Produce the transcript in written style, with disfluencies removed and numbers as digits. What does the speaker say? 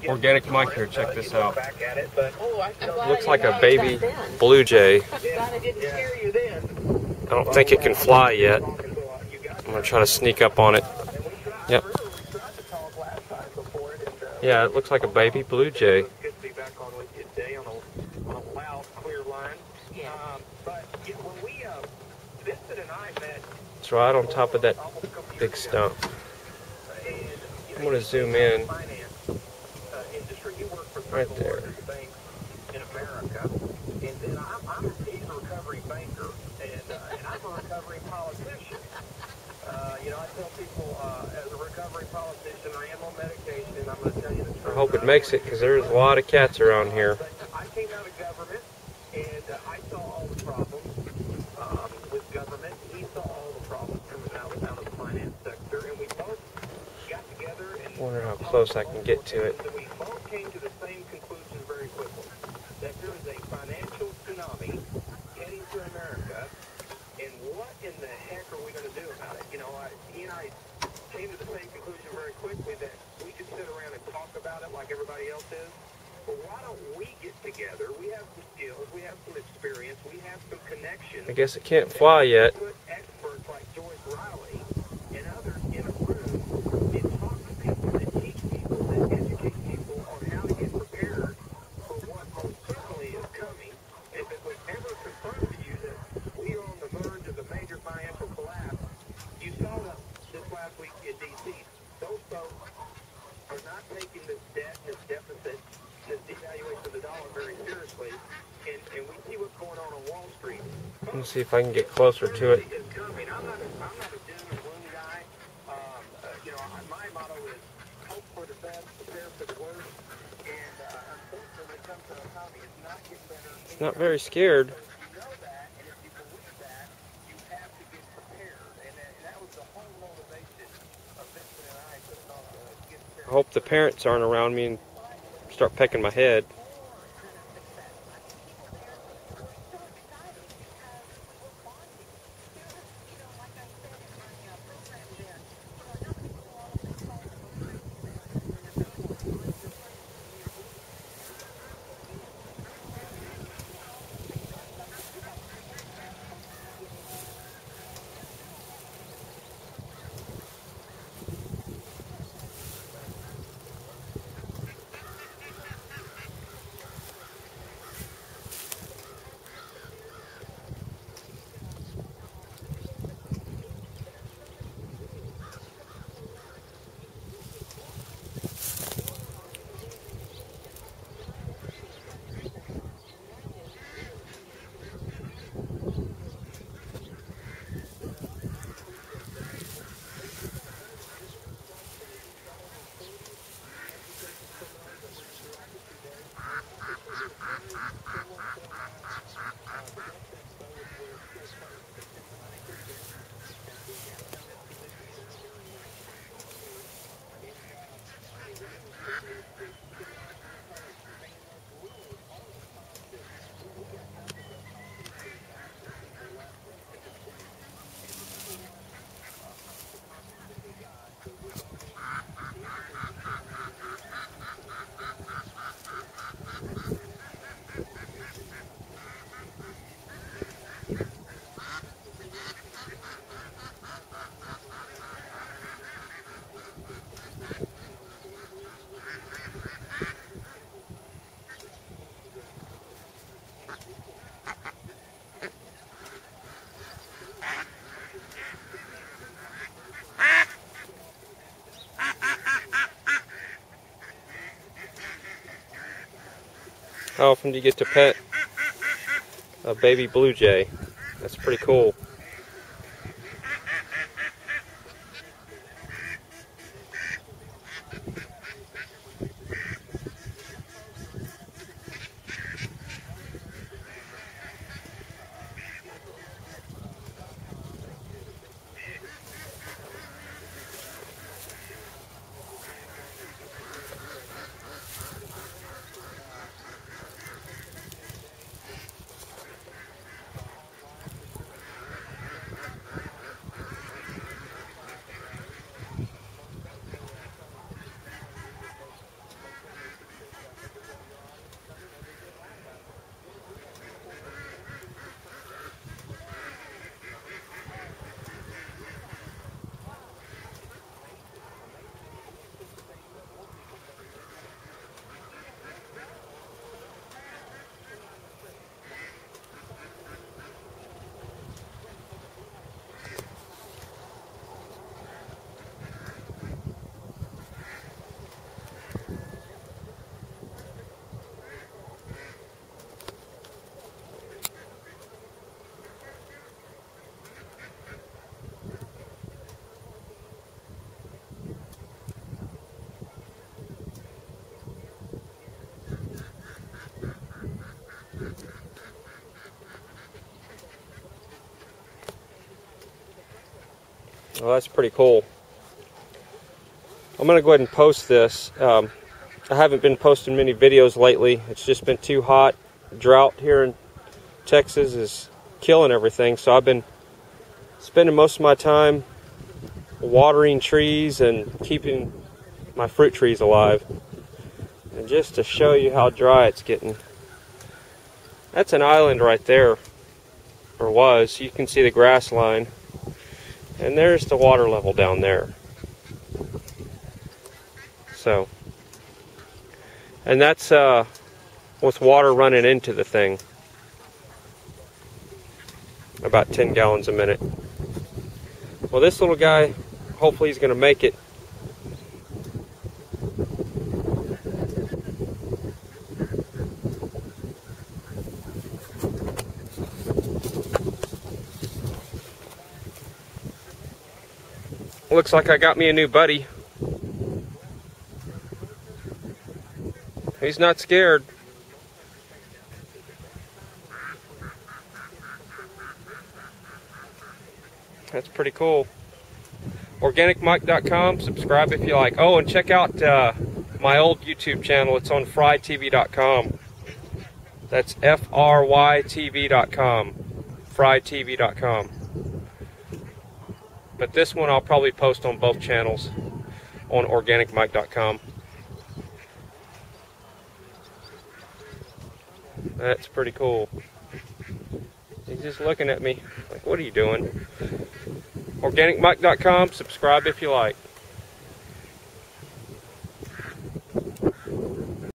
Organic mic here. Check this out. Looks like a baby blue jay. I don't think it can fly yet. I'm gonna try to sneak up on it. Yep. Yeah, it looks like a baby blue jay. It's right on top of that big stump. I'm going to zoom in right there. I hope it makes it, because there's a lot of cats around here. I came out of government, and I saw all the problems with government. He saw all the problems coming out of the finance sector, and we both got together and I wonder how close I can get to it. we both came to the same conclusion very quickly, that there is a financial tsunami heading to America, and what in the heck are we going to do about it? You know, he and I came to the same conclusion very quickly that we could sit around and talk about it like everybody else is. But why don't we get together? We have some skills, we have some experience, we have some connections. I guess it can't fly yet. Put experts like Joyce Riley and others in a room and talk to people and teach people and educate people on how to get prepared for what most certainly is coming. If it was ever confirmed to you that we are on the verge of a major financial collapse, you saw them this last week in D.C. Those folks are not taking this debt, this deficit, this devaluation of the dollar very seriously, and we see what's going on Wall Street. Let me see if I can get closer to it. It's coming. I'm not a doom and gloom guy. You know, my motto is hope for the best, prepare for the worst, and unfortunately, when it comes to the economy, it's not getting better. It's not very scared. You know that, and if you believe that, you have to get prepared, and that was the whole motivation of Vincent and I putting on the get prepared. I hope the parents aren't around me and start pecking my head. How often do you get to pet a baby blue jay? That's pretty cool. Well, that's pretty cool. I'm going to go ahead and post this. I haven't been posting many videos lately. It's just been too hot. Drought here in Texas is killing everything. So I've been spending most of my time watering trees and keeping my fruit trees alive. And just to show you how dry it's getting. That's an island right there, or was. You can see the grass line. And there's the water level down there. So, and that's with water running into the thing. About 10 gallons a minute. Well, this little guy, hopefully he's going to make it. Looks like I got me a new buddy. He's not scared. That's pretty cool. OrganicMike.com. Subscribe if you like. Oh, and check out my old YouTube channel. It's on frytv.com. That's FRYTV.com. frytv.com. But this one I'll probably post on both channels on OrganicMike.com. That's pretty cool. He's just looking at me like, what are you doing? OrganicMike.com. Subscribe if you like.